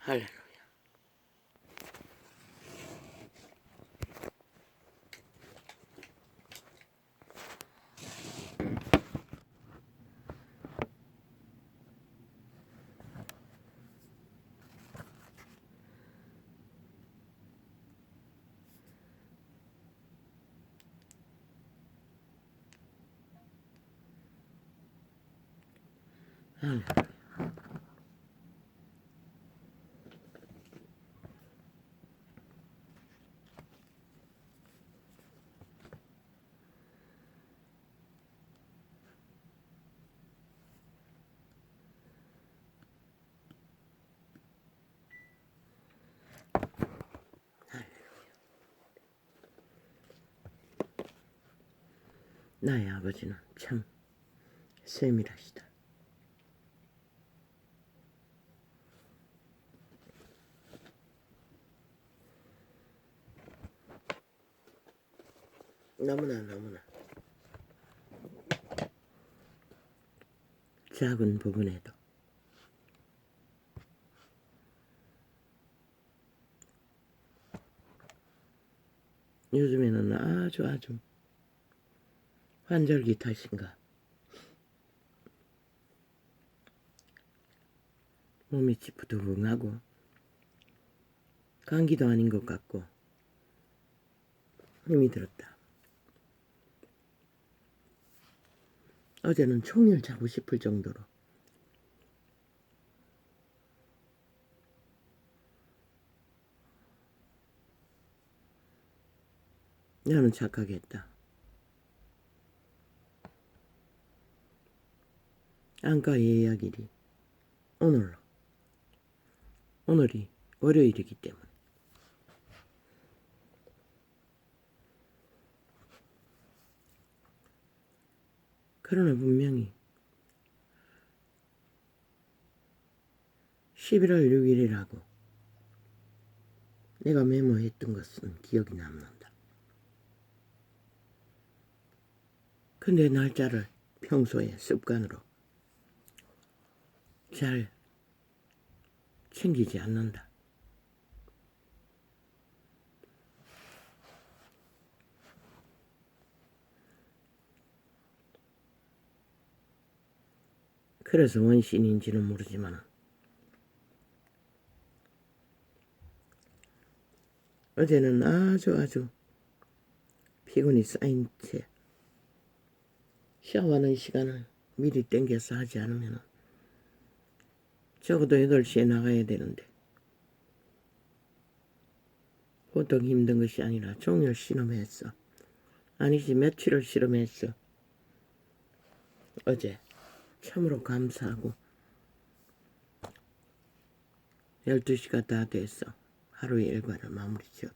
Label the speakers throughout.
Speaker 1: 할렐루야. 할렐루야. 나의 아버지는 참 세밀하시다. 너무나 작은 부분에도 요즘에는 아주 환절기 탓인가 몸이 찌뿌둥하고 감기도 아닌 것 같고 힘이 들었다. 어제는 총을 자고 싶을 정도로 나는 착각했다. 안과 예약일이 오늘이 월요일이기 때문에 그러나 분명히 11월 6일이라고 내가 메모했던 것은 기억이 남는다. 근데 날짜를 평소에 습관으로 잘 챙기지 않는다. 그래서 원신인지는 모르지만 어제는 아주 피곤이 쌓인 채 샤워하는 시간을 미리 땡겨서 하지 않으면 적어도 8시에 나가야 되는데 보통 힘든 것이 아니라 종일 실험했어. 아니지 며칠을 실험했어. 어제 참으로 감사하고 12시가 다 돼서 하루의 일과를 마무리 지었다.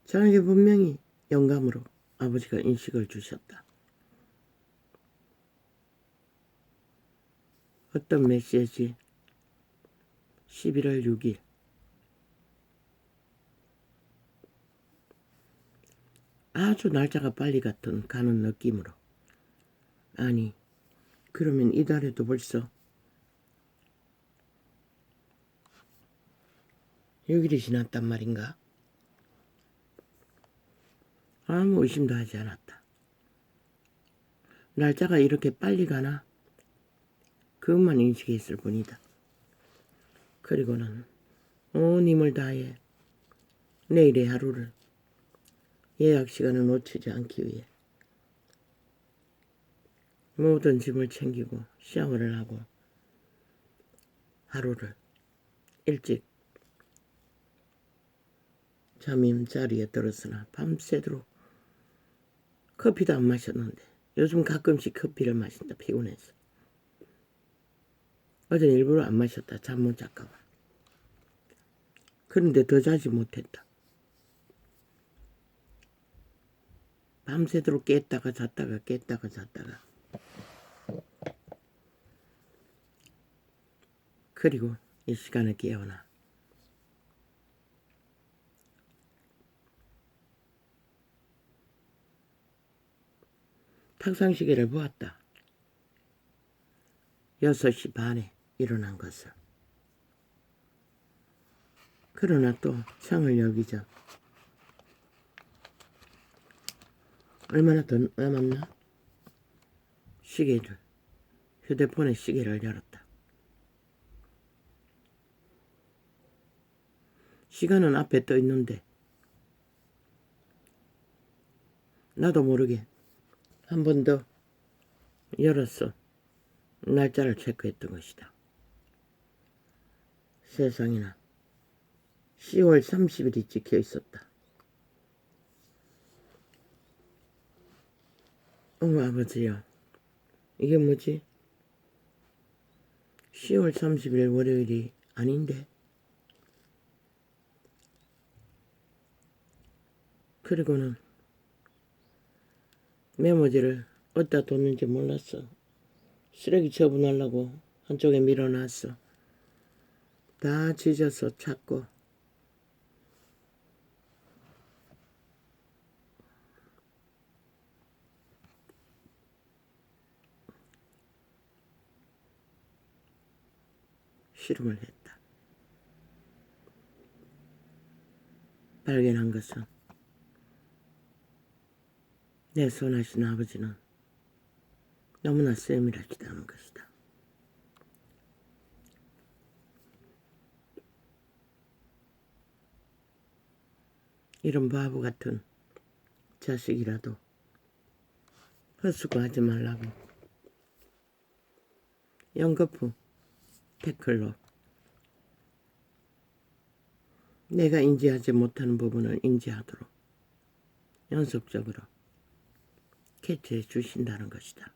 Speaker 1: 저에게 분명히 영감으로 아버지가 인식을 주셨다. 어떤 메시지? 11월 6일 아주 날짜가 빨리 가는 느낌으로 아니 그러면 이달에도 벌써 6일이 지났단 말인가? 아무 의심도 하지 않았다. 날짜가 이렇게 빨리 가나? 그것만 인식했을 뿐이다. 그리고는 온 힘을 다해 내일의 하루를 예약 시간을 놓치지 않기 위해 모든 짐을 챙기고 샤워를 하고 하루를 일찍 잠자리에 들었으나 밤새도록 커피도 안 마셨는데 요즘 가끔씩 커피를 마신다. 피곤해서. 어제는 일부러 안 마셨다. 잠 못 잤까 봐. 그런데 더 자지 못했다. 밤새도록 깼다가 잤다가 그리고 이 시간에 깨어나 탁상시계를 보았다. 6시 반에 일어난 것을. 그러나 또 창을 열기 전 얼마나 더 남았나? 휴대폰의 시계를 열었다. 시간은 앞에 떠 있는데 나도 모르게 한 번 더 열었어. 날짜를 체크했던 것이다. 세상에나 10월 30일이 찍혀 있었다. 어머 아버지요. 이게 뭐지? 10월 30일 월요일이 아닌데. 그리고는 메모지를 어디다 뒀는지 몰랐어. 쓰레기 처분하려고 한쪽에 밀어놨어. 다 짖어서 찾고. 실험을 했다. 발견한 것은 내 선하신 아버지는 너무나 세밀하시다는 것이다. 이런 바보 같은 자식이라도 헛수고하지 말라고 연거푸 태클로 내가 인지하지 못하는 부분을 인지하도록 연속적으로 캐치해 주신다는 것이다.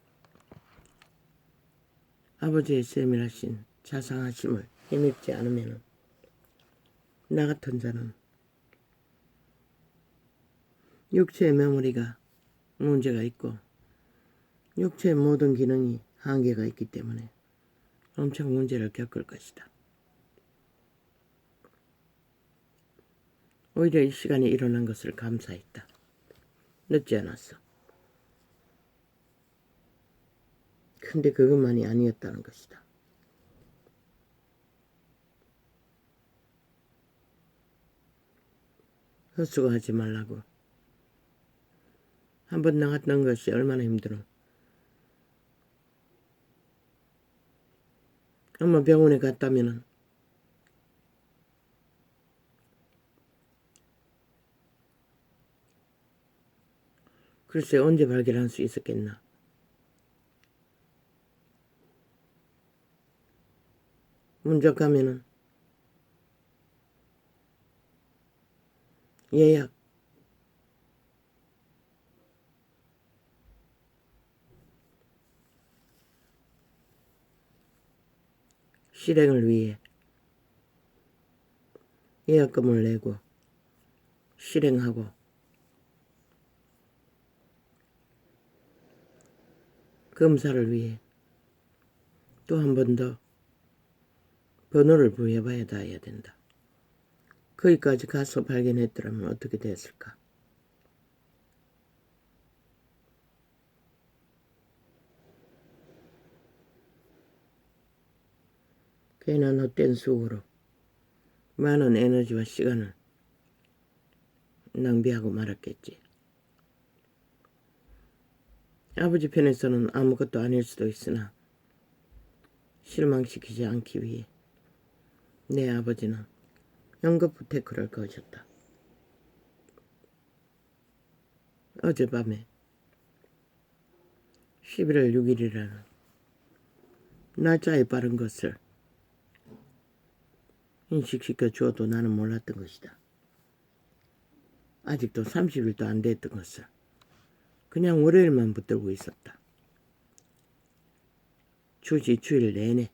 Speaker 1: 아버지의 세밀하신 자상하심을 힘입지 않으면 나 같은 자는 육체의 메모리가 문제가 있고 육체의 모든 기능이 한계가 있기 때문에 엄청 문제를 겪을 것이다. 오히려 이 시간에 일어난 것을 감사했다. 늦지 않았어. 근데 그것만이 아니었다는 것이다. 헛수고하지 말라고. 한번 나갔던 것이 얼마나 힘들어. 엄마 병원에 갔다면은 글쎄 언제 발견할 수 있었겠나. 먼저 가면은 예약 실행을 위해 예약금을 내고 실행하고 검사를 위해 또 한 번 더 번호를 부여해봐야 해야 된다. 거기까지 가서 발견했더라면 어떻게 됐을까? 괜한 헛된 수고로 많은 에너지와 시간을 낭비하고 말았겠지. 아버지 편에서는 아무것도 아닐 수도 있으나 실망시키지 않기 위해 내 아버지는 연거푸 태클을 거셨다. 어젯밤에 11월 6일이라는 날짜에 빠른 것을 인식시켜 주어도 나는 몰랐던 것이다. 아직도 30일도 안 됐던 것을 그냥 월요일만 붙들고 있었다. 주일 내내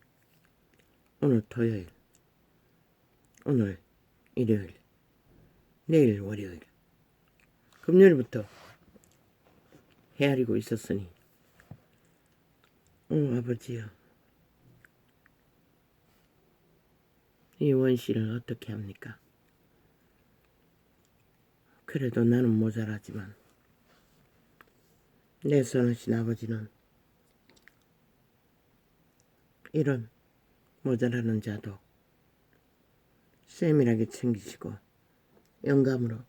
Speaker 1: 오늘 토요일, 오늘 일요일, 내일 월요일, 금요일부터 헤아리고 있었으니 아버지요. 이 원씨를 어떻게 합니까? 그래도 나는 모자라지만 내 선하신 아버지는 이런 모자라는 자도 세밀하게 챙기시고 영감으로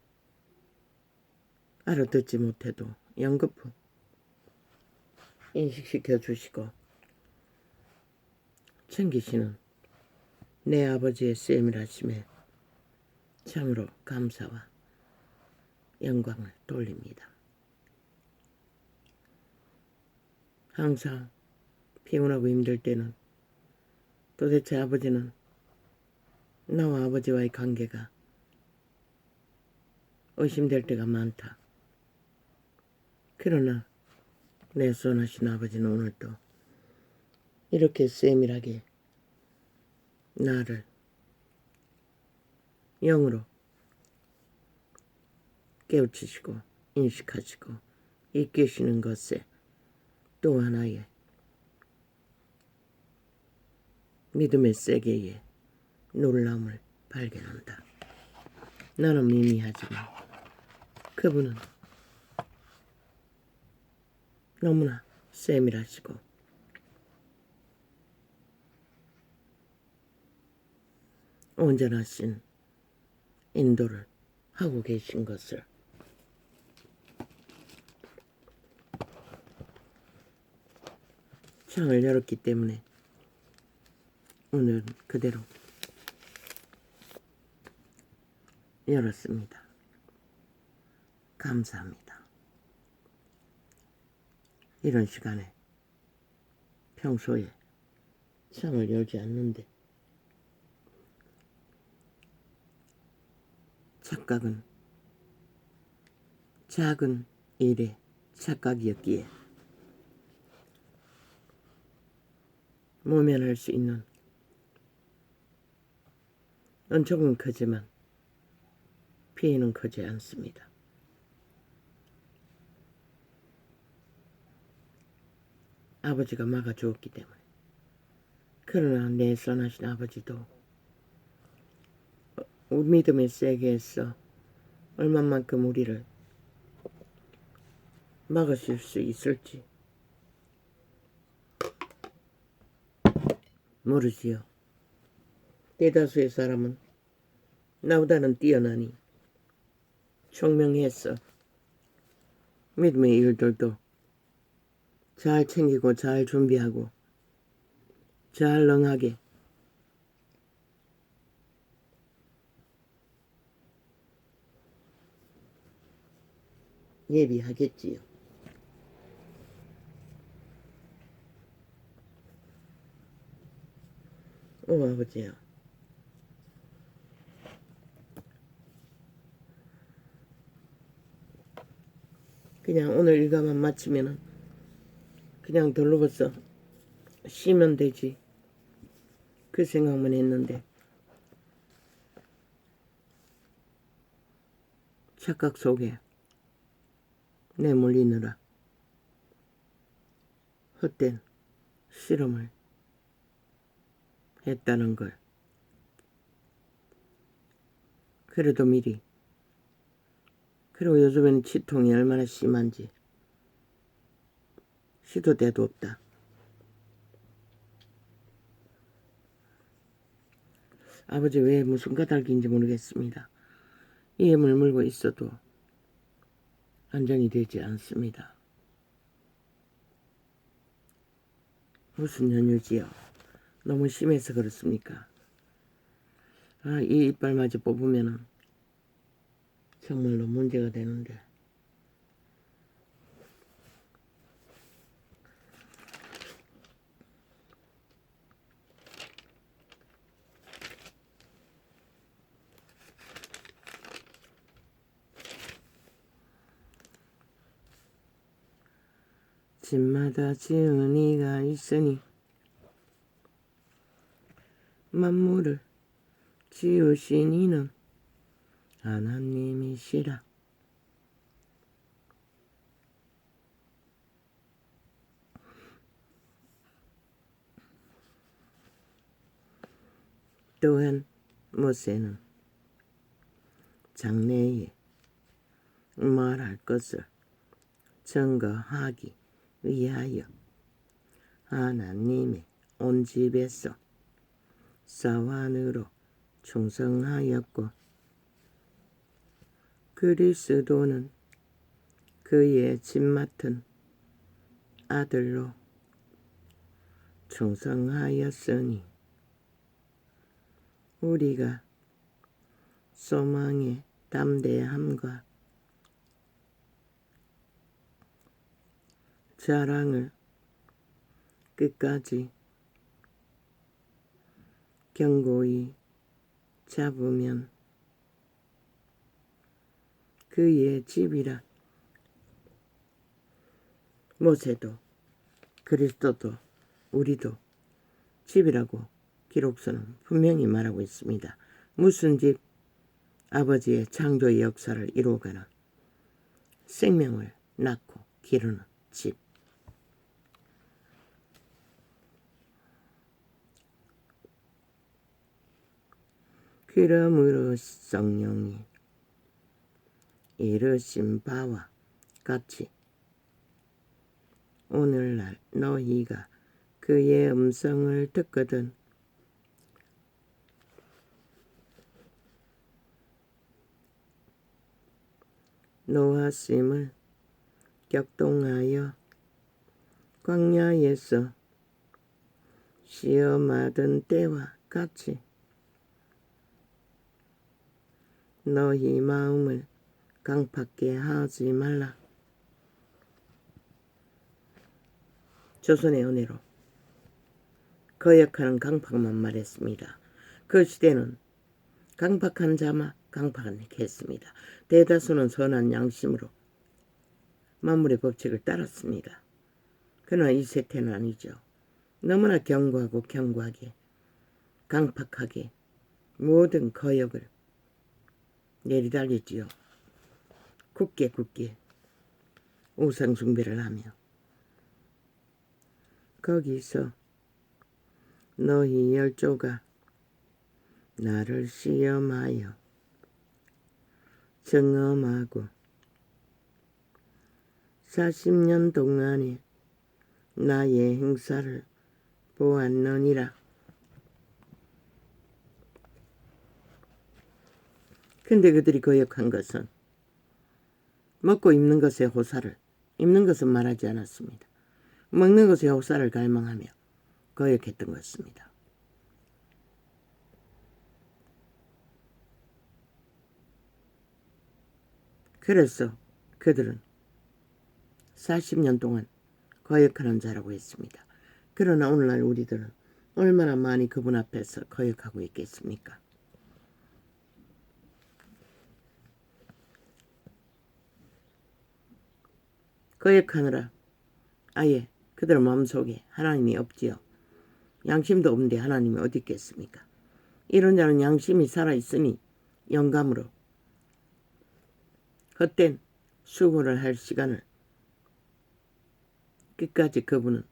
Speaker 1: 알아듣지 못해도 연거푸 인식시켜 주시고 챙기시는 내 아버지의 세밀하심에 참으로 감사와 영광을 돌립니다. 항상 피곤하고 힘들 때는 도대체 아버지는 나와 아버지와의 관계가 의심될 때가 많다. 그러나 내 선하신 아버지는 오늘도 이렇게 세밀하게 나를 영으로 깨우치시고 인식하시고 이끄시는 것에 또 하나의 믿음의 세계에 놀라움을 발견한다. 나는 미미하지만 그분은 너무나 세밀하시고 온전하신 인도를 하고 계신 것을 창을 열었기 때문에 오늘은 그대로 열었습니다. 감사합니다. 이런 시간에 평소에 창을 열지 않는데 착각은 작은 일의 착각이었기에 모면할 수 있는 은총은 크지만 피해는 크지 않습니다. 아버지가 막아주었기 때문에. 그러나 내 선하신 아버지도 믿음의 세계에서 얼마만큼 우리를 막으실 수 있을지 모르지요. 대다수의 사람은 나보다는 뛰어나니 총명해서 믿음의 일들도 잘 챙기고 잘 준비하고 잘 능하게 예비하겠지요. 오 아버지야, 그냥 오늘 일과만 마치면은 그냥 돌로버서 쉬면 되지, 그 생각만 했는데 착각 속에 내몰리느라 헛된 실험을 했다는 걸 그래도 미리, 그리고 요즘에는 치통이 얼마나 심한지 시도 때도 없다. 아버지 왜 무슨 까닭인지 모르겠습니다. 이 힘을 물고 있어도 안정이 되지 않습니다. 무슨 연유지요? 너무 심해서 그렇습니까? 이 이빨마저 뽑으면은 정말로 문제가 되는데. 집마다 지은 이가 있으니 만물을 지으신 이는 하나님이시라. 또한 모세는 장래에 말할 것을 증거하기 위하여 하나님의 온 집에서 사환으로 충성하였고 그리스도는 그의 집 맡은 아들로 충성하였으니 우리가 소망의 담대함과 자랑을 끝까지 견고히 잡으면 그의 집이라. 모세도 그리스도도 우리도 집이라고 기록서는 분명히 말하고 있습니다. 무슨 집? 아버지의 창조의 역사를 이루어가는 생명을 낳고 기르는 집. 그러므로 성령이 이르신 바와 같이 오늘날 너희가 그의 음성을 듣거든 노하심을 격동하여 광야에서 시험하던 때와 같이 너희 마음을 강팍게 하지 말라. 조선의 은혜로 거역하는 강팍만 말했습니다. 그 시대는 강팍한 자만 강팍했습니다. 대다수는 선한 양심으로 만물의 법칙을 따랐습니다. 그러나 이 세태는 아니죠. 너무나 견고하고 견고하게 강팍하게 모든 거역을 내리달리지요. 굳게 우상 숭배를 하며 거기서 너희 열조가 나를 시험하여 정엄하고 40년 동안에 나의 행사를 보았느니라. 근데 그들이 거역한 것은 먹고 입는 것의 호사를, 입는 것은 말하지 않았습니다. 먹는 것의 호사를 갈망하며 거역했던 것입니다. 그래서 그들은 40년 동안 거역하는 자라고 했습니다. 그러나 오늘날 우리들은 얼마나 많이 그분 앞에서 거역하고 있겠습니까? 거역하느라 아예 그들 마음속에 하나님이 없지요. 양심도 없는데 하나님이 어디 있겠습니까? 이런 자는 양심이 살아있으니 영감으로 헛된 수고를 할 시간을 끝까지 그분은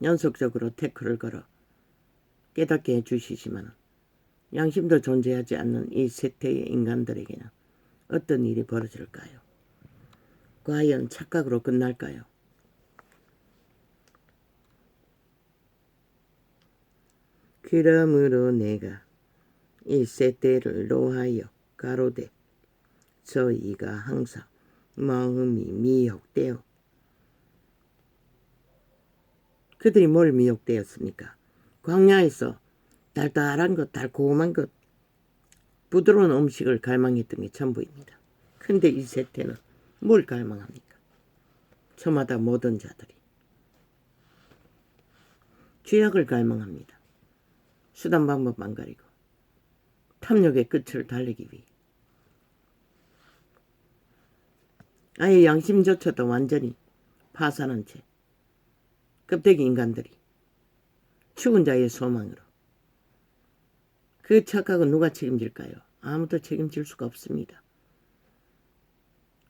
Speaker 1: 연속적으로 태클을 걸어 깨닫게 해주시지만 양심도 존재하지 않는 이 세태의 인간들에게는 어떤 일이 벌어질까요? 과연 착각으로 끝날까요? 그러므로 내가 이 세대를 노하여 가로되 저희가 항상 마음이 미혹되어. 그들이 뭘 미혹되었습니까? 광야에서 달달한 것, 달콤한 것, 부드러운 음식을 갈망했던 게 전부입니다. 근데 이 세태는 뭘 갈망합니까? 저마다 모든 자들이 죄악을 갈망합니다. 수단 방법 안 가리고 탐욕의 끝을 달리기 위해 아예 양심조차도 완전히 파산한 채 껍데기 인간들이 죽은 자의 소망으로 그 착각은 누가 책임질까요? 아무도 책임질 수가 없습니다.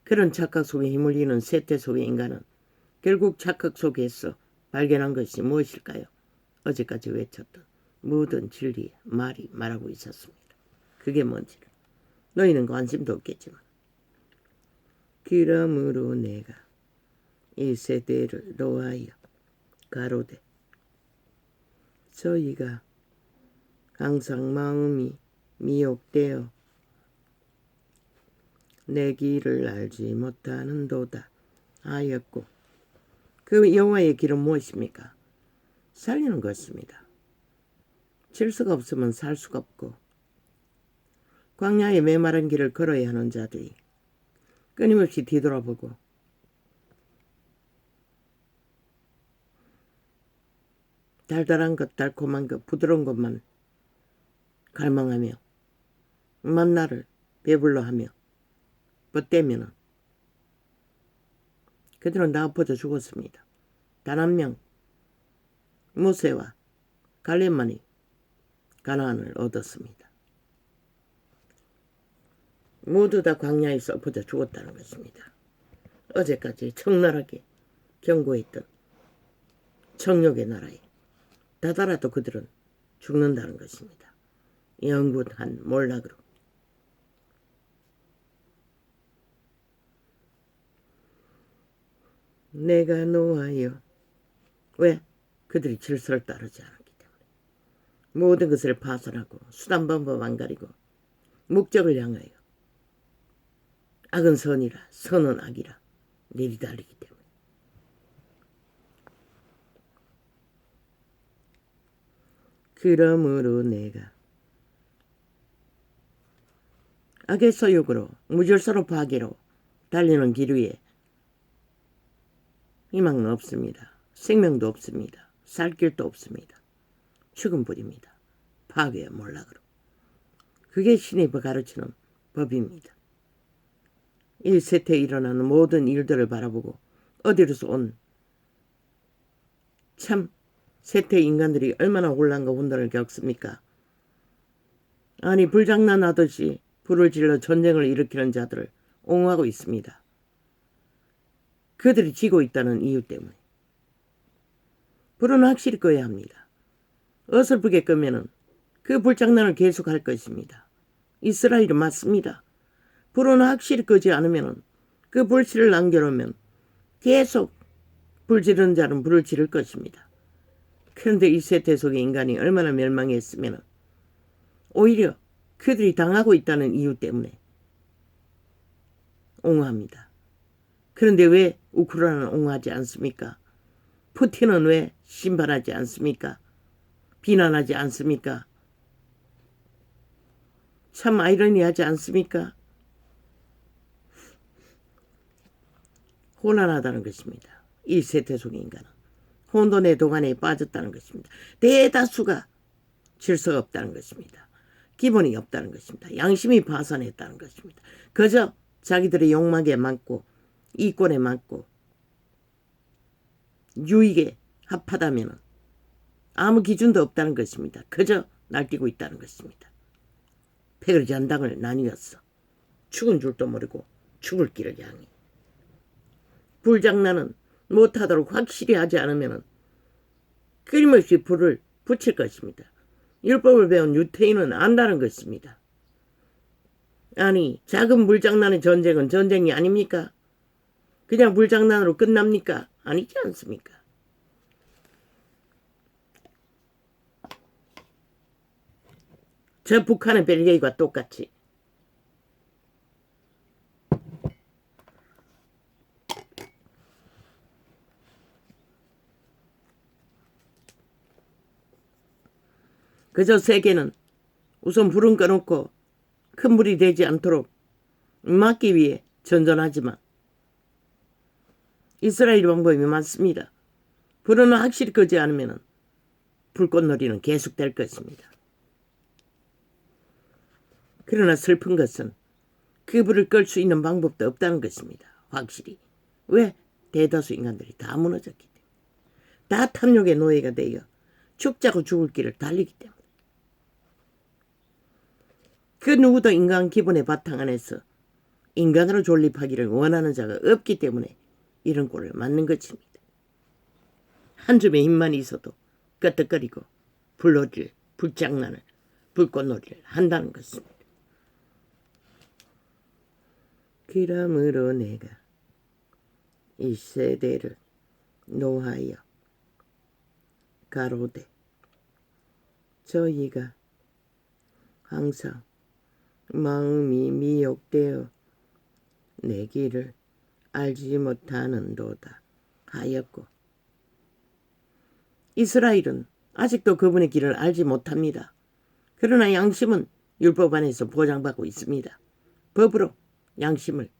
Speaker 1: 그런 착각 속에 휘말리는 세태 속의 인간은 결국 착각 속에서 발견한 것이 무엇일까요? 어제까지 외쳤던 모든 진리의 말이 말하고 있었습니다. 그게 뭔지를 너희는 관심도 없겠지만 그러므로 내가 이 세대를 노하여 가로되 저희가 항상 마음이 미혹되어 내 길을 알지 못하는도다 하였고, 그 여호와의 길은 무엇입니까? 살리는 것입니다. 질서가 없으면 살 수가 없고, 광야의 메마른 길을 걸어야 하는 자들이 끊임없이 뒤돌아보고 달달한 것, 달콤한 것, 부드러운 것만 갈망하며 만나를 배불러하며 뻗대면은 그들은 다 엎어져 죽었습니다. 단 한 명 모세와 갈렙만이 가나안을 얻었습니다. 모두 다 광야에서 엎어져 죽었다는 것입니다. 어제까지 청나라하게 경고했던 정욕의 나라에 다다라도 그들은 죽는다는 것입니다. 영구한 몰락으로. 내가 노하여. 왜? 그들이 질서를 따르지 않았기 때문에. 모든 것을 파손하고 수단 방법 안 가리고 목적을 향하여 악은 선이라 선은 악이라 내리달리기 때문에. 그러므로 내가 악의 소욕으로 무질서로 파괴로 달리는 길 위에 희망은 없습니다. 생명도 없습니다. 살 길도 없습니다. 죽음뿐입니다. 파괴와 몰락으로. 그게 신이 가르치는 법입니다. 1세태에 일어나는 모든 일들을 바라보고 어디로서 온 참 세태 인간들이 얼마나 혼란과 혼돈을 겪습니까? 아니, 불장난하듯이 불을 질러 전쟁을 일으키는 자들을 옹호하고 있습니다. 그들이 지고 있다는 이유 때문에. 불은 확실히 꺼야 합니다. 어설프게 끄면은 그 불장난을 계속할 것입니다. 이스라엘은 맞습니다. 불은 확실히 끄지 않으면 그 불씨를 남겨놓으면 계속 불 지르는 자는 불을 지를 것입니다. 그런데 이 세태 속의 인간이 얼마나 멸망했으면 오히려 그들이 당하고 있다는 이유 때문에 옹호합니다. 그런데 왜 우크라이나는 옹호하지 않습니까? 푸틴은 왜 심판하지 않습니까? 비난하지 않습니까? 참 아이러니하지 않습니까? 혼란하다는 것입니다. 이 세태 속의 인간은 혼돈의 도가니에 빠졌다는 것입니다. 대다수가 질서가 없다는 것입니다. 기본이 없다는 것입니다. 양심이 파산했다는 것입니다. 그저 자기들의 욕망에 맞고 이권에 맞고 유익에 합하다면 아무 기준도 없다는 것입니다. 그저 날뛰고 있다는 것입니다. 백의잔당을 나뉘었어. 죽은 줄도 모르고 죽을 길을 향해. 불장난은 못하도록 확실히 하지 않으면 끊임없이 불을 붙일 것입니다. 율법을 배운 유태인은 안다는 것입니다. 아니, 작은 불장난의 전쟁은 전쟁이 아닙니까? 그냥 불장난으로 끝납니까? 아니지 않습니까? 저 북한의 벨기에와 똑같이 그저 세계는 우선 불은 꺼놓고 큰 불이 되지 않도록 막기 위해 전전하지만 이스라엘 방법이 맞습니다. 불은 확실히 끄지 않으면 불꽃놀이는 계속될 것입니다. 그러나 슬픈 것은 그 불을 끌 수 있는 방법도 없다는 것입니다. 확실히. 왜? 대다수 인간들이 다 무너졌기 때문에. 다 탐욕의 노예가 되어 죽자고 죽을 길을 달리기 때문에. 그 누구도 인간 기본의 바탕 안에서 인간으로 존립하기를 원하는 자가 없기 때문에 이런 꼴을 맞는 것입니다. 한 줌의 힘만 있어도 끄떡거리고 불놀이를, 불장난을, 불꽃놀이를 한다는 것입니다. 그러므로 내가 이 세대를 노하여 가로되 저희가 항상 마음이 미혹되어 내 길을 알지 못하는도다 하였고, 이스라엘은 아직도 그분의 길을 알지 못합니다. 그러나 양심은 율법 안에서 보장받고 있습니다. 법으로 양심을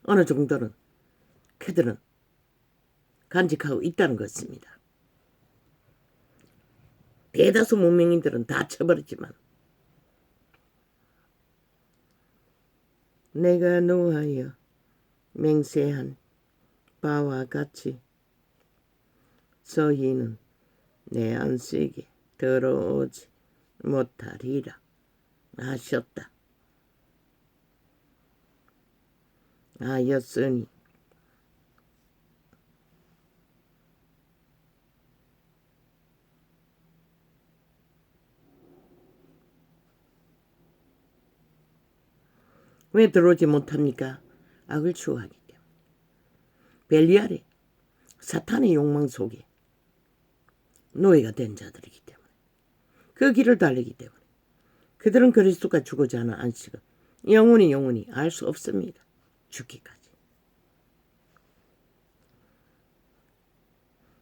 Speaker 1: 어느 정도는 그들은 간직하고 있다는 것입니다. 대다수 문명인들은 다 쳐버렸지만 내가 노하여 맹세한 바와 같이 저희는 내 안식에 들어오지 못하리라 하셨다 하였으니 왜 들어오지 못합니까? 악을 추구하기 때문에. 벨리알의 사탄의 욕망 속에 노예가 된 자들이기 때문에, 그 길을 달리기 때문에 그들은 그리스도가 주고자 하는 안식은 영원히 알 수 없습니다. 죽기까지.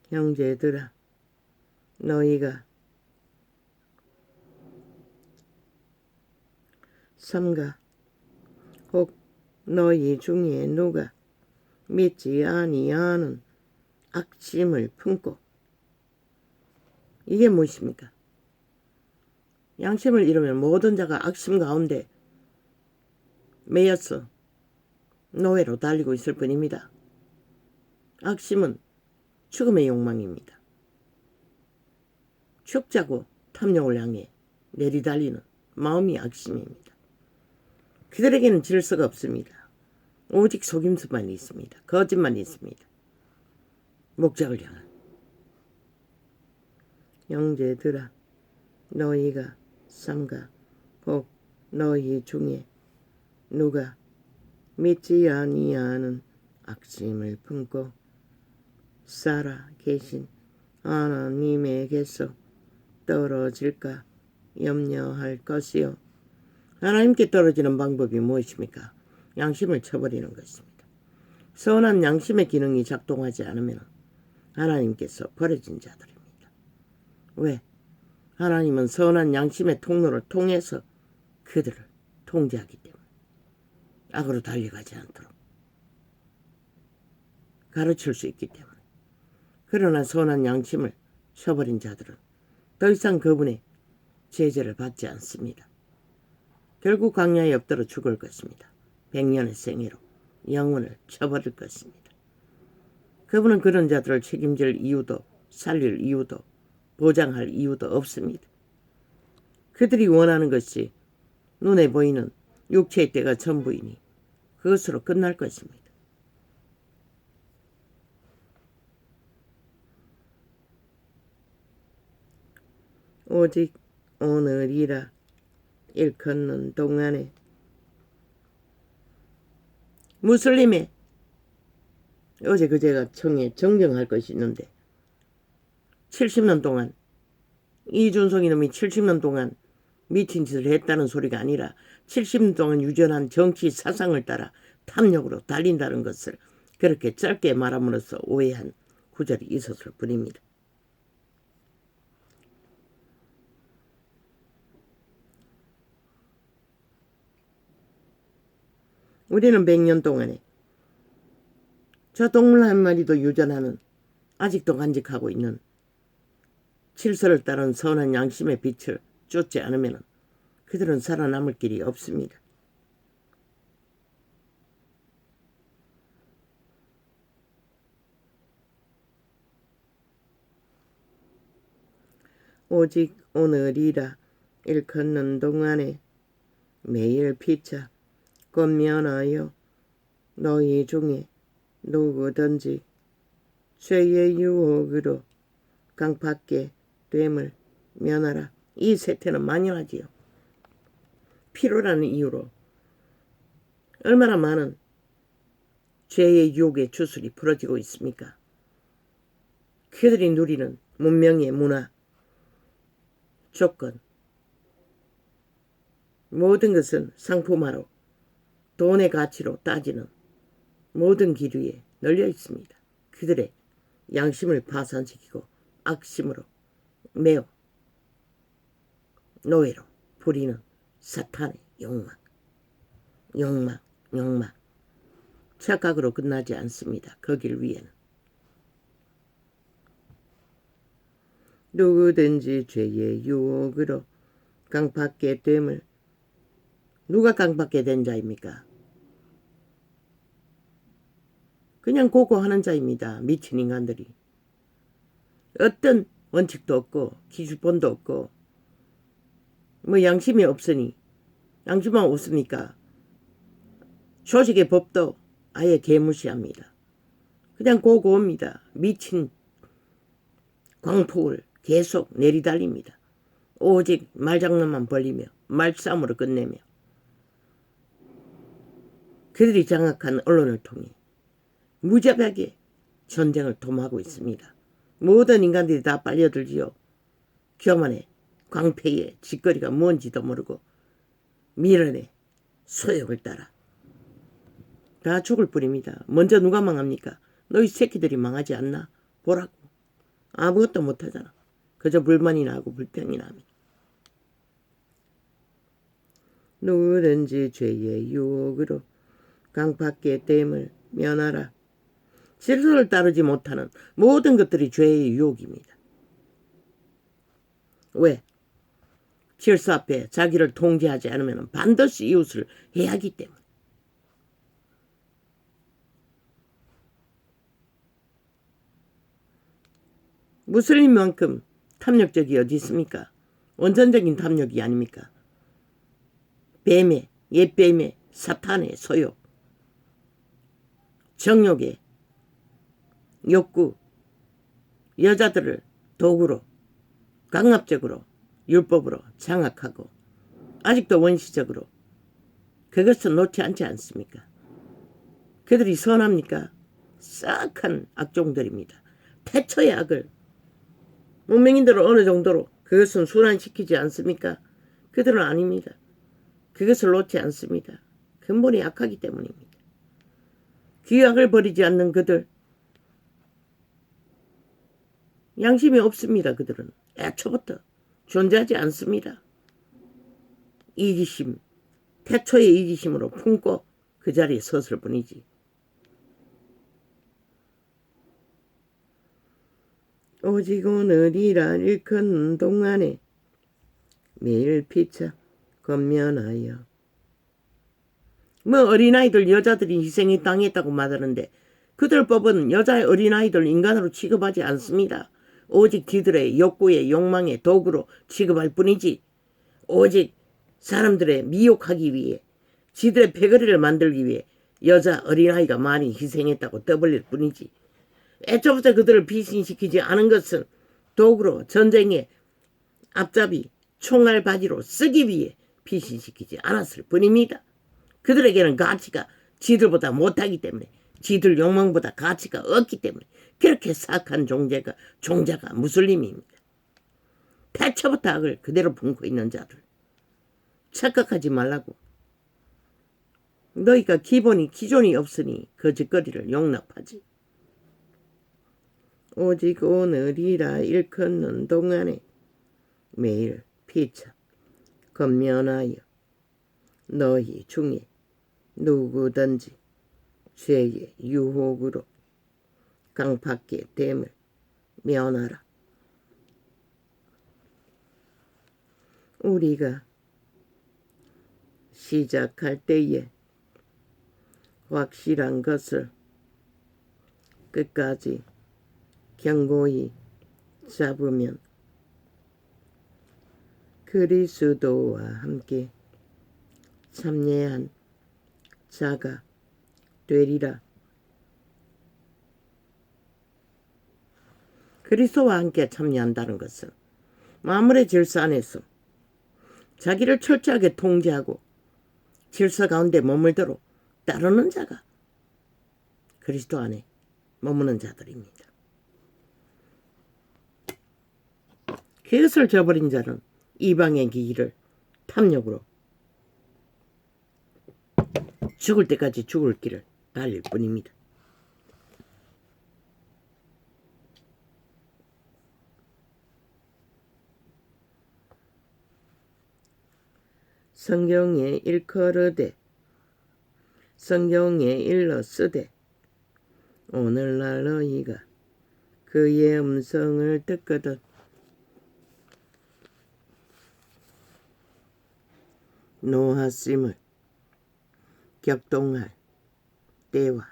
Speaker 1: 형제들아, 너희가 삼가 혹 너희 중에 누가 믿지 아니하는 악심을 품고, 이게 무엇입니까? 양심을 잃으면 모든 자가 악심 가운데 매여서 노예로 달리고 있을 뿐입니다. 악심은 죽음의 욕망입니다. 죽자고 탐욕을 향해 내리달리는 마음이 악심입니다. 그들에게는 질서가 없습니다. 오직 속임수만 있습니다. 거짓만 있습니다. 목적을 향한. 형제들아, 너희가 삼가 혹 너희 중에 누가 믿지 아니하는 악심을 품고 살아 계신 하나님에게서 떨어질까 염려할 것이요. 하나님께 떨어지는 방법이 무엇입니까? 양심을 쳐버리는 것입니다. 선한 양심의 기능이 작동하지 않으면 하나님께서 버려진 자들입니다. 왜? 하나님은 선한 양심의 통로를 통해서 그들을 통제하기 때문에 악으로 달려가지 않도록 가르칠 수 있기 때문에. 그러나 선한 양심을 쳐버린 자들은 더 이상 그분의 제재를 받지 않습니다. 결국 광야에 엎드려 죽을 것입니다. 100년의 생애로 영혼을 쳐버릴 것입니다. 그분은 그런 자들을 책임질 이유도 살릴 이유도 보장할 이유도 없습니다. 그들이 원하는 것이 눈에 보이는 육체의 때가 전부이니 그것으로 끝날 것입니다. 오직 오늘이라 일컫는 동안에 무슬림의 어제 그제가 청에 정정할 것이 있는데 70년 동안 이준석 이놈이 70년 동안 미친 짓을 했다는 소리가 아니라 70년 동안 유전한 정치 사상을 따라 탐욕으로 달린다는 것을 그렇게 짧게 말함으로써 오해한 구절이 있었을 뿐입니다. 우리는 100년 동안에 저 동물 한 마리도 유전하는 아직도 간직하고 있는 질서를 따른 선한 양심의 빛을 쫓지 않으면 그들은 살아남을 길이 없습니다. 오직 오늘이라 일컫는 동안에 매일 피차 권면하여 너희 중에 누구든지 죄의 유혹으로 강팍게 됨을 면하라. 이 세태는 만연하지요. 필요라는 이유로 얼마나 많은 죄의 유혹의 주술이 풀어지고 있습니까? 그들이 누리는 문명의 문화, 조건, 모든 것은 상품화로 돈의 가치로 따지는 모든 기류에 널려 있습니다. 그들의 양심을 파산시키고 악심으로 매어 노예로 부리는 사탄의 욕망, 욕망, 욕망. 착각으로 끝나지 않습니다. 거길 위에는. 누구든지 죄의 유혹으로 강팍게 됨을. 누가 강팍게 된 자입니까? 그냥 고고하는 자입니다. 미친 인간들이. 어떤 원칙도 없고 기준본도 없고 뭐 양심이 없으니 양심만 없습니까? 조직의 법도 아예 개무시합니다. 그냥 고고합니다. 미친 광폭을 계속 내리달립니다. 오직 말장난만 벌리며 말싸움으로 끝내며 그들이 장악한 언론을 통해 무자비하게 전쟁을 도모하고 있습니다. 모든 인간들이 다 빨려들지요. 교만의 광폐의 짓거리가 뭔지도 모르고 미련의 소욕을 따라 다 죽을 뿐입니다. 먼저 누가 망합니까? 너희 새끼들이 망하지 않나? 보라고. 아무것도 못하잖아. 그저 불만이나 하고 불평이나 하면. 누구든지 죄의 유혹으로 강팍게 됨을 면하라. 질서를 따르지 못하는 모든 것들이 죄의 유혹입니다. 왜? 질서 앞에 자기를 통제하지 않으면 반드시 이웃을 해하기 때문에. 무슬림만큼 탐욕적이 어디 있습니까? 원천적인 탐욕이 아닙니까? 뱀의, 옛뱀의, 사탄의 소욕, 정욕의 욕구, 여자들을 도구로, 강압적으로, 율법으로 장악하고 아직도 원시적으로 그것은 놓지 않지 않습니까? 그들이 선합니까? 싹한 악종들입니다. 태초의 악을 문명인들을 어느 정도로 그것은 순환시키지 않습니까? 그들은 아닙니다. 그것을 놓지 않습니다. 근본이 약하기 때문입니다. 귀악을 버리지 않는 그들, 양심이 없습니다. 그들은 애초부터 존재하지 않습니다. 이기심, 태초의 이기심으로 품고 그 자리에 섰을 뿐이지. 오직 오늘이라 일컫는 동안에 매일 피차 건면하여. 뭐 어린아이들 여자들이 희생이 당했다고 말하는데 그들 법은 여자의 어린아이들 인간으로 취급하지 않습니다. 오직 지들의 욕구의 욕망의 도구로 취급할 뿐이지 오직 사람들의 미혹하기 위해 지들의 패거리를 만들기 위해 여자 어린아이가 많이 희생했다고 떠벌릴 뿐이지 애초부터 그들을 비신시키지 않은 것은 도구로 전쟁의 앞잡이 총알 바지로 쓰기 위해 비신시키지 않았을 뿐입니다. 그들에게는 가치가 지들보다 못하기 때문에 지들 욕망보다 가치가 없기 때문에 그렇게 사악한 종자가 무슬림입니다. 태초부터 악을 그대로 품고 있는 자들. 착각하지 말라고. 너희가 기존이 없으니 거짓거리를 용납하지. 오직 오늘이라 일컫는 동안에 매일 피차 건면하여 너희 중에 누구든지 죄의 유혹으로 강팍게 됨을 면하라. 우리가 시작할 때에 확실한 것을 끝까지 견고히 잡으면 그리스도와 함께 참여한 자가 되리라. 그리스도와 함께 참여한다는 것은 만물의 질서 안에서 자기를 철저하게 통제하고 질서 가운데 머물도록 따르는 자가 그리스도 안에 머무는 자들입니다. 그것을 저버린 자는 이방의 길을 탐욕으로 죽을 때까지 죽을 길을 달릴 뿐입니다. 성경에 일컬으되 성경에 일러 쓰되 오늘날 너희가 그의 음성을 듣거든 노하심을 격동할 때와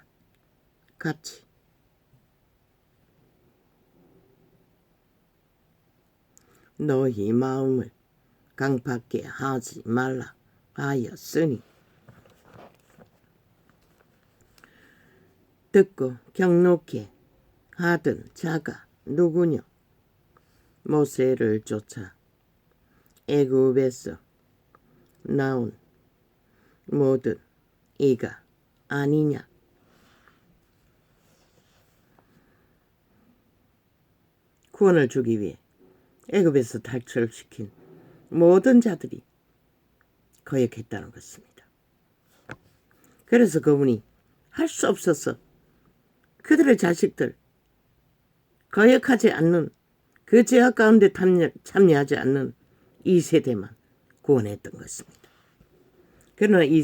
Speaker 1: 같이 너희 마음을 강팍게 하지 말라 하였으니 듣고 경록해 하던 자가 누구냐 모세를 쫓아 애굽에서 나온 모든 이가 아니냐. 구원을 주기 위해 애굽에서 탈출시킨 모든 자들이 거역했다는 것입니다. 그래서 그분이 할 수 없어서 그들의 자식들 거역하지 않는 그 죄악 가운데 참여하지 않는 이 세대만 구원했던 것입니다. 그러나 이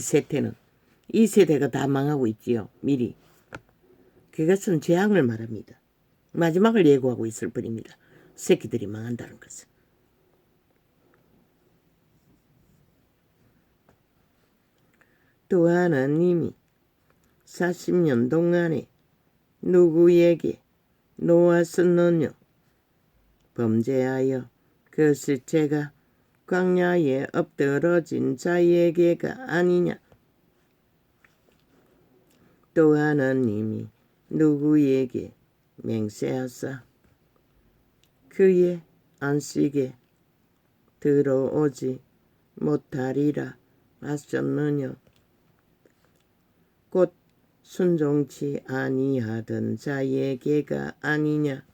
Speaker 1: 세대가 다 망하고 있지요. 미리. 그것은 재앙을 말합니다. 마지막을 예고하고 있을 뿐입니다. 새끼들이 망한다는 것은. 또 하나님이 40년 동안에 누구에게 놓았었느냐 범죄하여 그 시체가 광야에 엎드러진 자에게가 아니냐. 또 하나님이 누구에게 맹세하사 그의 안식에 들어오지 못하리라 하셨느냐. 곧 순종치 아니하던 자에게가 아니냐.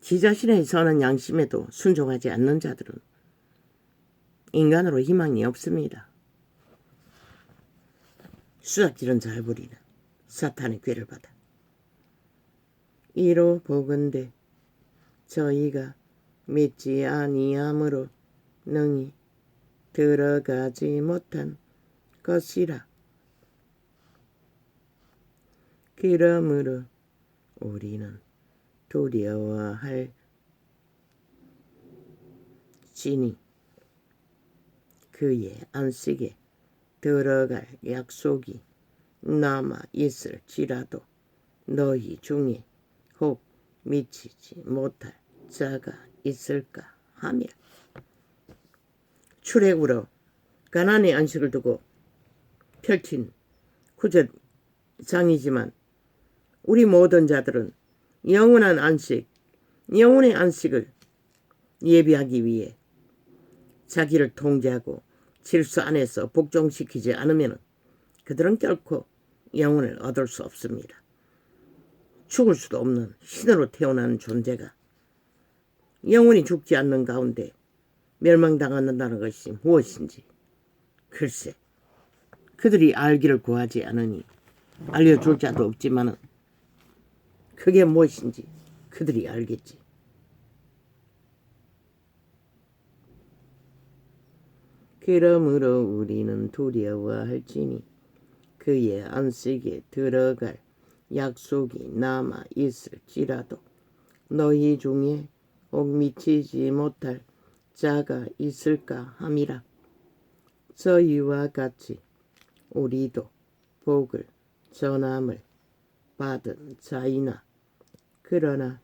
Speaker 1: 지 자신의 선한 양심에도 순종하지 않는 자들은 인간으로 희망이 없습니다. 수작질은 잘 부리는 사탄의 꾀를 받아 이로 보건대 저희가 믿지 아니함으로 능히 들어가지 못한 것이라. 그러므로 우리는 두려워할 지니 그의 안식에 들어갈 약속이 남아 있을지라도 너희 중에 혹 미치지 못할 자가 있을까 함이라. 출애굽으로 가나안의 안식을 두고 펼친 구절장이지만 우리 모든 자들은 영원한 안식, 영혼의 안식을 예비하기 위해 자기를 통제하고 질서 안에서 복종시키지 않으면 그들은 결코 영혼을 얻을 수 없습니다. 죽을 수도 없는 신으로 태어난 존재가 영혼이 죽지 않는 가운데 멸망당한다는 것이 무엇인지 글쎄 그들이 알기를 구하지 않으니 알려줄 자도 없지만은 그게 무엇인지 그들이 알겠지. 그러므로 우리는 두려워할지니 그의 안식에 들어갈 약속이 남아 있을지라도 너희 중에 혹 미치지 못할 자가 있을까 함이라. 저희와 같이 우리도 복을 전함을 받은 자이나 그러나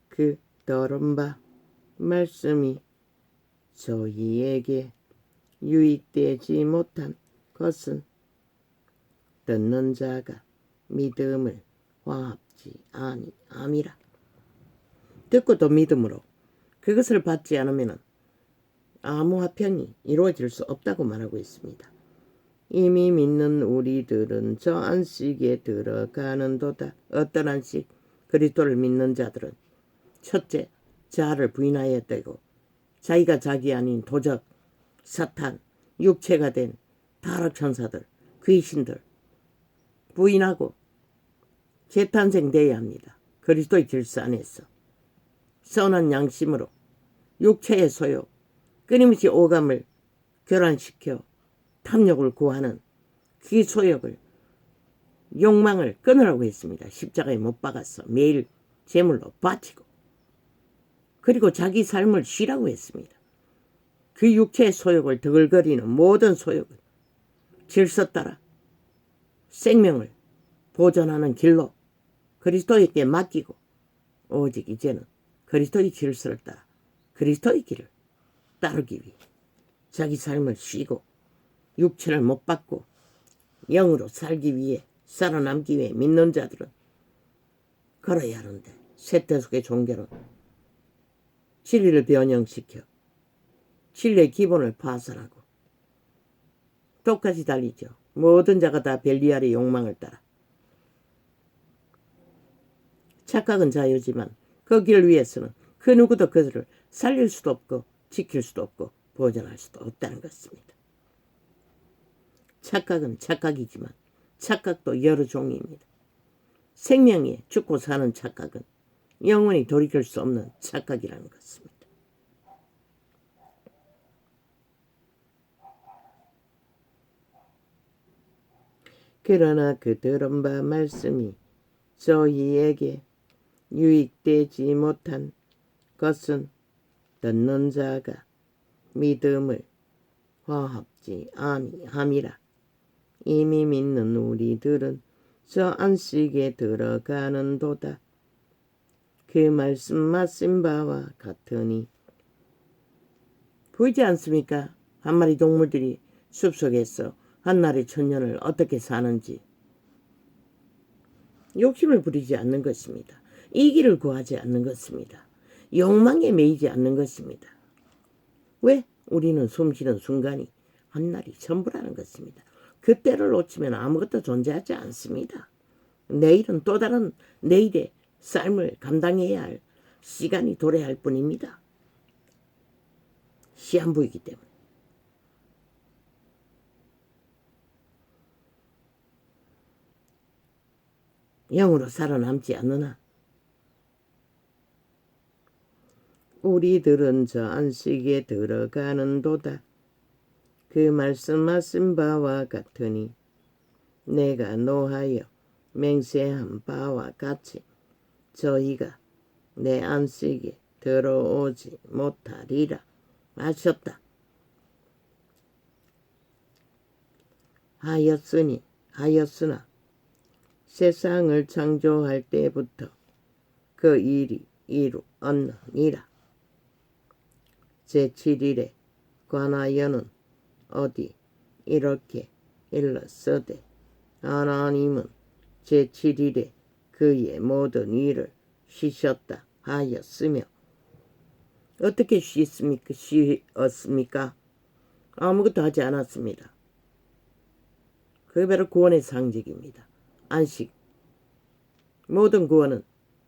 Speaker 1: 그 들은 바 말씀이 저희에게 유익되지 못한 것은 듣는 자가 믿음을 화합지 아니함이라. 듣고 또 믿음으로 그것을 받지 않으면 아무 화평이 이루어질 수 없다고 말하고 있습니다. 이미 믿는 우리들은 저 안식에 들어가는도다. 어떤 안식? 그리스도를 믿는 자들은 첫째, 자아를 부인하여야 되고 자기가 자기 아닌 도적, 사탄, 육체가 된 타락천사들, 귀신들 부인하고 재탄생되어야 합니다. 그리스도의 질서 안에서 선한 양심으로 육체의 소욕, 끊임없이 오감을 교란시켜 탐욕을 구하는 그 소욕을, 욕망을 끊으라고 했습니다. 십자가에 못 박아서 매일 제물로 바치고, 그리고 자기 삶을 쉬라고 했습니다. 그 육체의 소욕을 드글거리는 모든 소욕을 질서 따라 생명을 보존하는 길로 그리스도에게 맡기고, 오직 이제는 그리스도의 질서를 따라 그리스도의 길을 따르기 위해 자기 삶을 쉬고 육체를 못 받고 영으로 살기 위해, 살아남기 위해 믿는 자들은 걸어야 하는데, 세태속의 종교는 진리를 변형시켜 진리의 기본을 파산하고 똑같이 달리죠. 모든 자가 다 벨리알의 욕망을 따라. 착각은 자유지만 그 길을 위해서는 그 누구도 그들을 살릴 수도 없고 지킬 수도 없고 보존할 수도 없다는 것입니다. 착각은 착각이지만 착각도 여러 종류입니다. 생명에 죽고 사는 착각은 영원히 돌이킬 수 없는 착각이라는 것입니다. 그러나 그 들은 바 말씀이 저희에게 유익되지 못한 것은 듣는 자가 믿음을 화합지 아니함이라. 이미 믿는 우리들은 저 안식에 들어가는도다. 그 말씀하신 바와 같으니. 보이지 않습니까? 한 마리 동물들이 숲속에서 한나라의 천년을 어떻게 사는지. 욕심을 부리지 않는 것입니다. 이기를 구하지 않는 것입니다. 욕망에 매이지 않는 것입니다. 왜? 우리는 숨쉬는 순간이 한날이 전부라는 것입니다. 그때를 놓치면 아무것도 존재하지 않습니다. 내일은 또 다른 내일의 삶을 감당해야 할 시간이 도래할 뿐입니다. 시한부이기 때문에. 영으로 살아남지 않느나 우리들은 저 안식에 들어가는도다. 그 말씀하신 바와 같으니 내가 노하여 맹세한 바와 같이 저희가 내 안식에 들어오지 못하리라 하셨다. 하였으나 세상을 창조할 때부터 그 일이 이루었느니라. 제7일에 관하여는 어디 이렇게 일렀으되 하나님은 제7일에 그의 모든 일을 쉬셨다 하였으며. 어떻게 쉬었습니까? 아무것도 하지 않았습니다. 그게 바로 구원의 상징입니다. 안식. 모든 구원은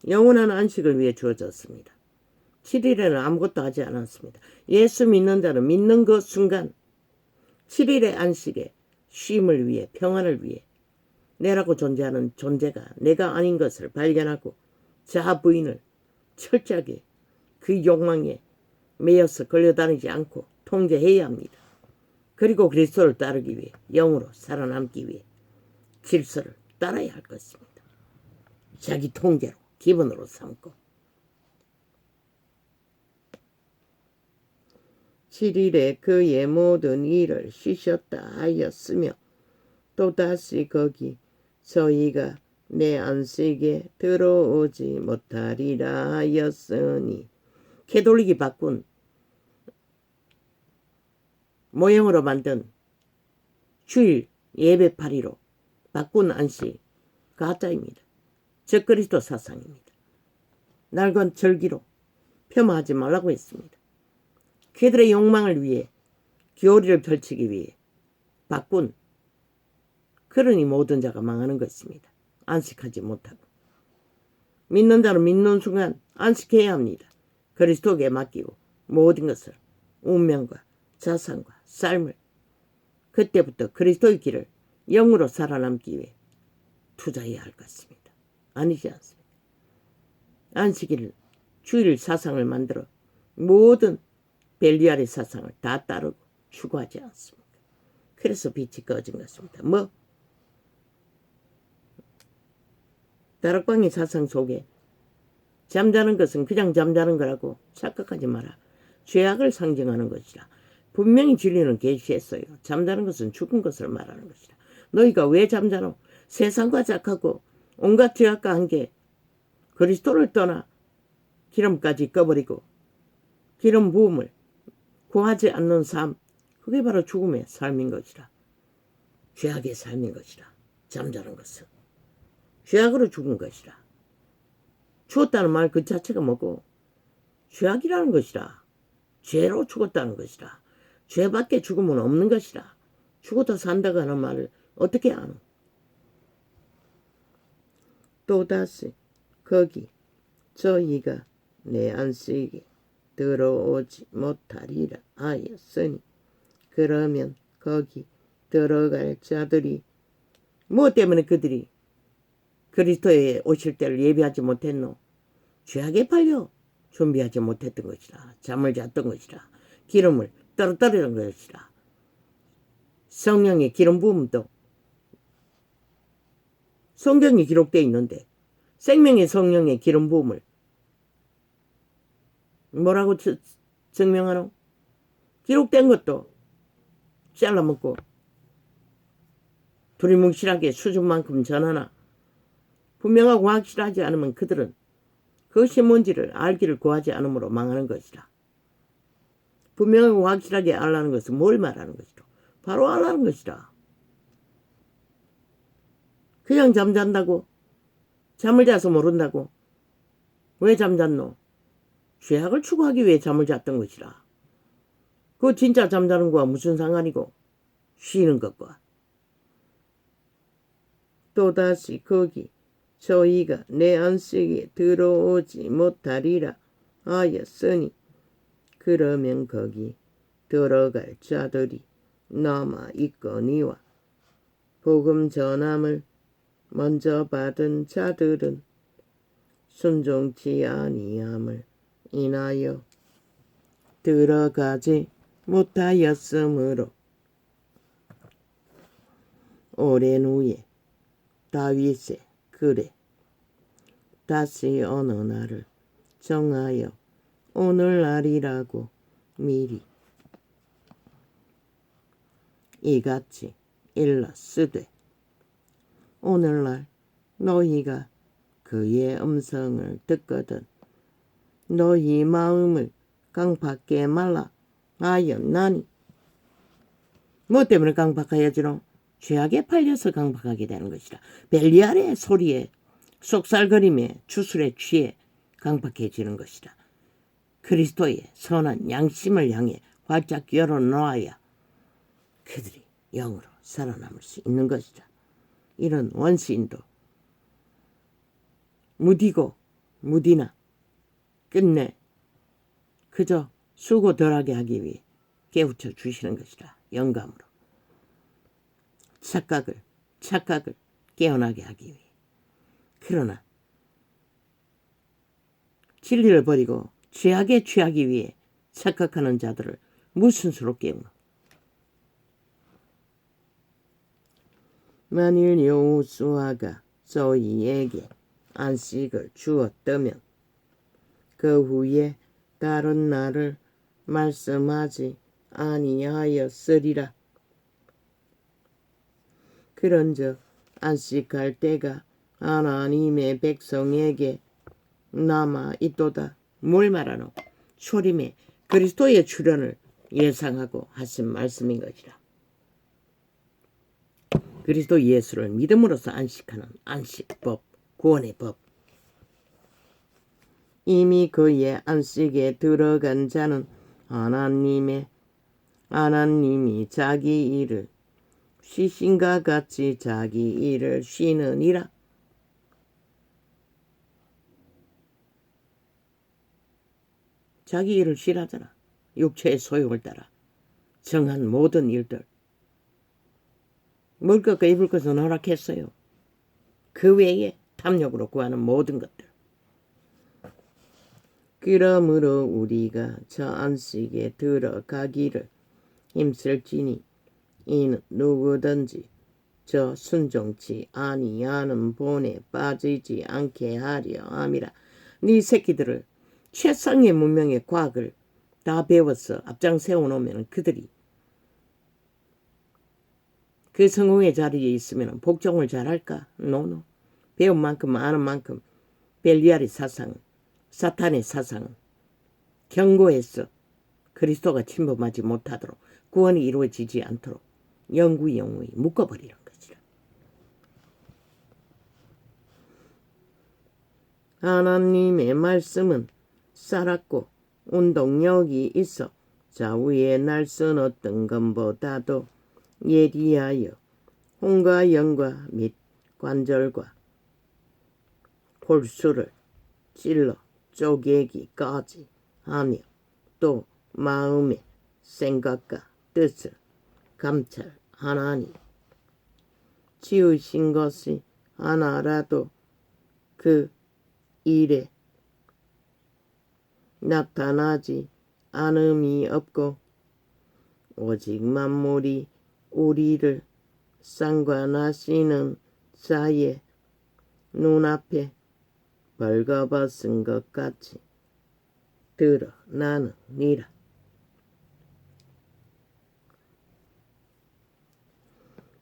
Speaker 1: 영원한 안식을 위해 주어졌습니다. 7일에는 아무것도 하지 않았습니다. 예수 믿는 자는 믿는 그 순간 7일의 안식에 쉼을 위해, 평안을 위해 내라고 존재하는 존재가 내가 아닌 것을 발견하고 자아 부인을 철저하게 그 욕망에 매여서 끌려다니지 않고 통제해야 합니다. 그리고 그리스도를 따르기 위해, 영으로 살아남기 위해 질서를 따라야 할 것입니다. 자기 통제로, 기본으로 삼고. 7일에 그의 모든 일을 쉬셨다 하였으며 또다시 거기 저희가 내 안식에 들어오지 못하리라 하였으니. 캐돌릭이 바꾼 모형으로 만든 주일 예배파리로 바꾼 안식 가짜입니다. 적그리스도 사상입니다. 날과 절기로 폄하하지 말라고 했습니다. 그들의 욕망을 위해, 교리를 펼치기 위해 바꾼, 그러니 모든 자가 망하는 것입니다. 안식하지 못하고. 믿는 자는 믿는 순간 안식해야 합니다. 그리스도에게 맡기고 모든 것을, 운명과 자산과 삶을 그때부터 그리스도의 길을 영으로 살아남기 위해 투자해야 할 것입니다. 아니지 않습니까? 안식일 주일 사상을 만들어 모든 벨리알의 사상을 다 따르고 추구하지 않습니까? 그래서 빛이 꺼진 것입니다. 다락방의 사상 속에 잠자는 것은 그냥 잠자는 거라고 착각하지 마라. 죄악을 상징하는 것이라. 분명히 진리는 계시했어요. 잠자는 것은 죽은 것을 말하는 것이라. 너희가 왜 잠자노? 세상과 작하고 온갖 죄악과 함께 그리스도를 떠나 기름까지 꺼버리고 기름 부음을 구하지 않는 삶, 그게 바로 죽음의 삶인 것이라. 죄악의 삶인 것이라. 잠자는 것은 죄악으로 죽은 것이라. 죽었다는 말 그 자체가 뭐고 죄악이라는 것이라. 죄로 죽었다는 것이라. 죄밖에 죽음은 없는 것이라. 죽어도 산다고 하는 말을 어떻게 아노? 또다시 거기 저희가 내 안식에 들어오지 못하리라 하였으니 그러면 거기 들어갈 자들이 뭐 때문에 그들이 그리스도에 오실 때를 예비하지 못했노? 죄악에 팔려 준비하지 못했던 것이라. 잠을 잤던 것이라. 기름을 떨어뜨리는 것이라. 성령의 기름 부음도 성경에 기록되어 있는데 생명의 성령의 기름 부음을 뭐라고 증명하노? 기록된 것도 잘라먹고 두리뭉실하게 수준만큼 전하나 분명하고 확실하지 않으면 그들은 그것이 뭔지를 알기를 구하지 않으므로 망하는 것이라. 분명하고 확실하게 알라는 것은 뭘 말하는 것이라? 바로 알라는 것이라. 그냥 잠잔다고? 잠을 자서 모른다고? 왜 잠잤노? 죄악을 추구하기 위해 잠을 잤던 것이라. 그거 진짜 잠자는 거와 무슨 상관이고 쉬는 것과. 또다시 거기 저희가 내 안식에 들어오지 못하리라 하였으니 그러면 거기 들어갈 자들이 남아 있거니와 복음 전함을 먼저 받은 자들은 순종치 아니함을 인하여 들어가지 못하였으므로 오랜 후에 다윗의 글에 다시 어느 날을 정하여 오늘날이라고 미리 이같이 일렀으되 오늘날 너희가 그의 음성을 듣거든 너희 마음을 강팍게 말라 하였나니. 뭐 때문에 강팍하여지노? 죄악에 팔려서 강팍하게 되는 것이라. 벨리알의 소리에 속살거림에 주술에 취해 강팍해지는 것이라. 그리스도의 선한 양심을 향해 활짝 열어놓아야 그들이 영으로 살아남을 수 있는 것이라. 이런 원시인도 무디고 무디나 끝내 그저 수고 덜하게 하기 위해 깨우쳐 주시는 것이라. 영감으로 착각을 깨어나게 하기 위해. 그러나 진리를 버리고 죄악에 취하기 위해 착각하는 자들을 무슨 수로 깨우노? 만일 여호수아가 저희에게 안식을 주었다면 그 후에 다른 날을 말씀하지 아니하였으리라. 그런즉 안식할 때가 하나님의 백성에게 남아 있도다. 뭘 말하노? 초림에 그리스도의 출현을 예상하고 하신 말씀인 것이라. 그리스도 예수를 믿음으로써 안식하는 안식법, 구원의 법. 이미 그의 안식에 들어간 자는 하나님이 자기 일을 쉬신과 같이 자기 일을 쉬느니라. 자기 일을 쉬라잖아. 육체의 소욕을 따라 정한 모든 일들. 먹을 것과 입을 것은 허락했어요. 그 외에 탐욕으로 구하는 모든 것들. 그러므로 우리가 저 안식에 들어가기를 힘쓸지니 이는 누구든지 저 순종치 아니하는 본에 빠지지 않게 하려 함이라. 네 새끼들을 최상의 문명의 과학을 다 배워서 앞장 세워놓으면 그들이 그 성공의 자리에 있으면 복종을 잘할까? 노노. 배운 만큼 아는 만큼 벨리알의 사상, 사탄의 사상 경고했어. 그리스도가 침범하지 못하도록 구원이 이루어지지 않도록 영구히 묶어버리는 것이라. 하나님의 말씀은 살았고 운동력이 있어 좌우에 날선 어떤 것보다도 예리하여 혼과 영과 및 관절과 골수를 찔러 쪼개기까지 하며 또 마음의 생각과 뜻을 감찰하나니 지으신 것이 하나라도 그 일에 나타나지 않음이 없고 오직 만물이 우리를 상관하시는 자의 눈앞에 벌거벗은 것 같이 드러나느니라.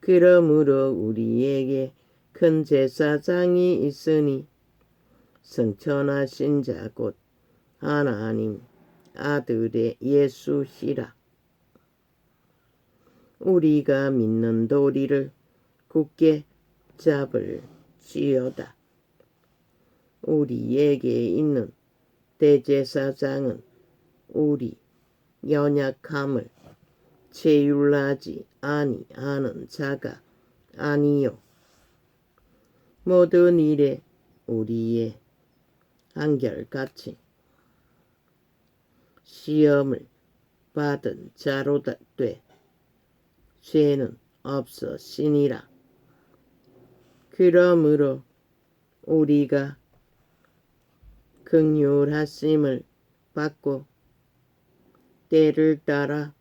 Speaker 1: 그러므로 우리에게 큰 제사장이 있으니 성천하신 자 곧 하나님 아들의 예수시라. 우리가 믿는 도리를 굳게 잡을지어다. 우리에게 있는 대제사장은 우리 연약함을 체휼하지 아니하는 자가 아니요 모든 일에 우리의 한결같이 시험을 받은 자로다 돼 죄는 없으시니라. 그러므로 우리가 긍휼하심을 받고 때를 따라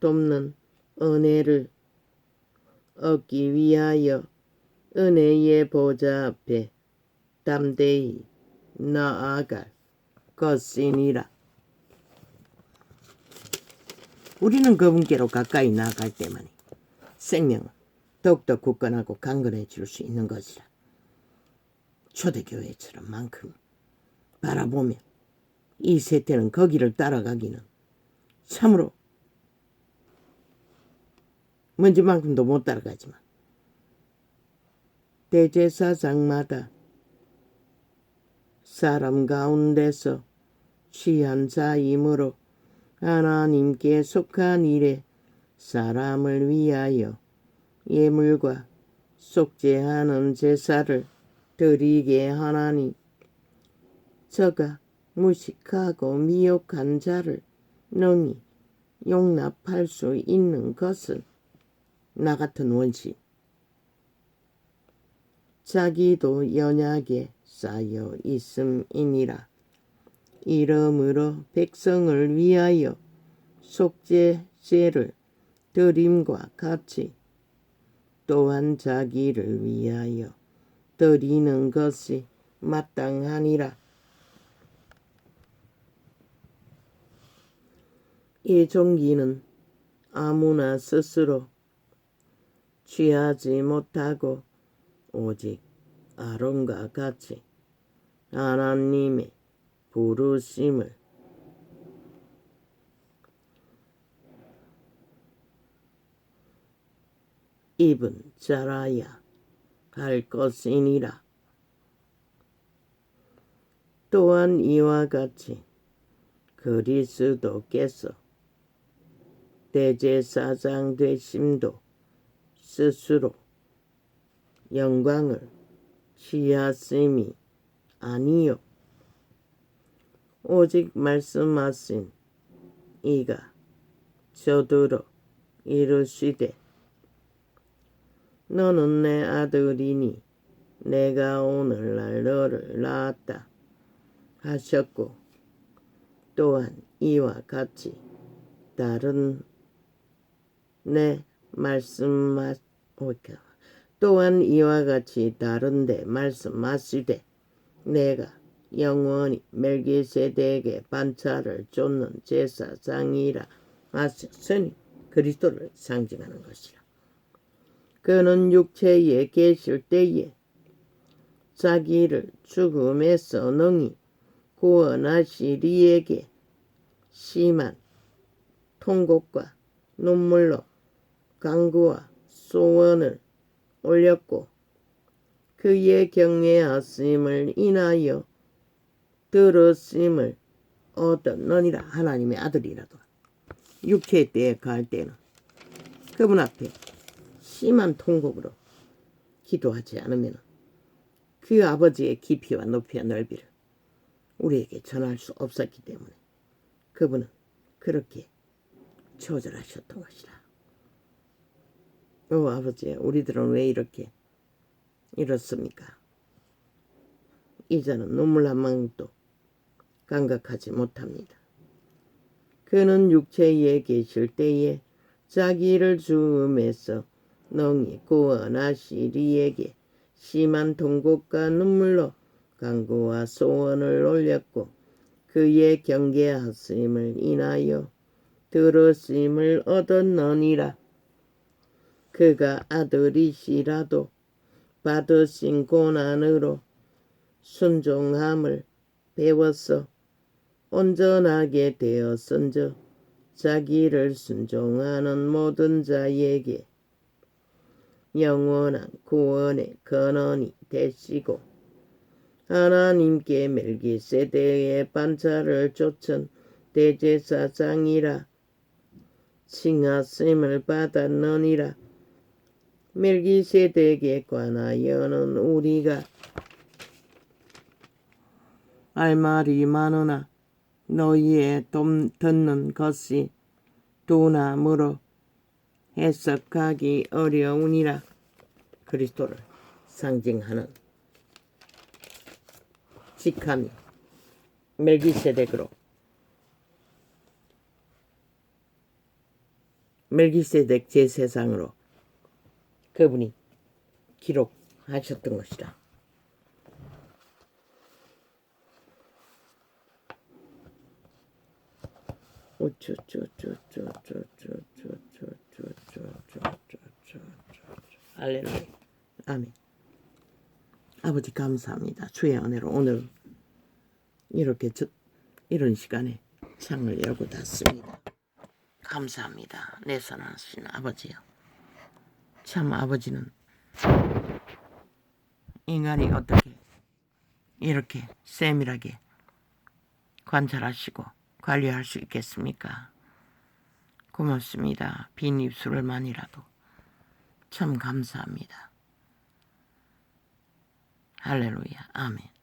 Speaker 1: 돕는 은혜를 얻기 위하여 은혜의 보좌 앞에 담대히 나아갈 것이니라. 우리는 그분께로 가까이 나아갈 때만이 생명은 더욱더 굳건하고 강건해질 수 있는 것이라. 초대교회처럼 만큼 바라보며 이 세태는 거기를 따라가기는 참으로 먼지만큼도 못 따라가지만 대제사장마다 사람 가운데서 취한 자이므로 하나님께 속한 일에 사람을 위하여 예물과 속죄하는 제사를 드리게 하나니 저가 무식하고 미혹한 자를 능히 용납할 수 있는 것은 나 같은 원시 자기도 연약에 쌓여 있음이니라. 이러므로 백성을 위하여 속죄제를 드림과 같이 또한 자기를 위하여 드리는 것이 마땅하니라. 이 종기는 아무나 스스로 취하지 못하고 오직 아론과 같이 하나님의 부르심을 입은 자라야 할 것이니라. 또한 이와 같이 그리스도께서 대제사장 되심도 스스로 영광을 취하심이 아니요 오직 말씀하신 이가 저더러 이르시되 너는 내 아들이니 내가 오늘날 너를 낳았다 하셨고 또한 이와 같이 다른 데 말씀하시되 내가 영원히 멜기세덱에게 반차를 쫓는 제사장이라 하셨으니 그리스도를 상징하는 것이라. 그는 육체에 계실 때에 자기를 죽음에서 능히 구원하시리에게 심한 통곡과 눈물로 간구와 소원을 올렸고 그의 경외하심을 인하여 들으심을 얻었느니라. 하나님의 아들이라도 육체의 때에 갈 때는 그분 앞에 심한 통곡으로 기도하지 않으면 그 아버지의 깊이와 높이와 넓이를 우리에게 전할 수 없었기 때문에 그분은 그렇게 처절하셨던 것이라. 오 아버지, 우리들은 왜 이렇습니까? 이제는 눈물 한 방울도 감각하지 못합니다. 그는 육체에 계실 때에 자기를 죽음에서 능히 구원하시리에게 심한 통곡과 눈물로 간구와 소원을 올렸고 그의 경계하심을 인하여 들으심을 얻었느니라. 그가 아들이시라도 받으신 고난으로 순종함을 배워서 온전하게 되었은즉 자기를 순종하는 모든 자에게 영원한 구원의 근원이 되시고 하나님께 멜기세덱의 반차를 쫓은 대제사장이라 칭하심을 받았느니라. 멜기세덱에 관하여는 우리가 할 말이 많으나 너희의 듣는 것이 두나무로 해석하기 어려우니라. 그리스도를 상징하는 직함이 멜기세덱 제사장으로 그분이 기록하셨던 것이라. 할렐루야. 아멘. 아버지 감사합니다. 주의 은혜로 오늘 이렇게 이런 시간에 창을 열고 닫습니다. 감사합니다. 내 선하신 아버지요. 참 아버지는 인간이 어떻게 이렇게 세밀하게 관찰하시고 관리할 수 있겠습니까? 고맙습니다. 빈 입술만이라도 참 감사합니다. 할렐루야. 아멘.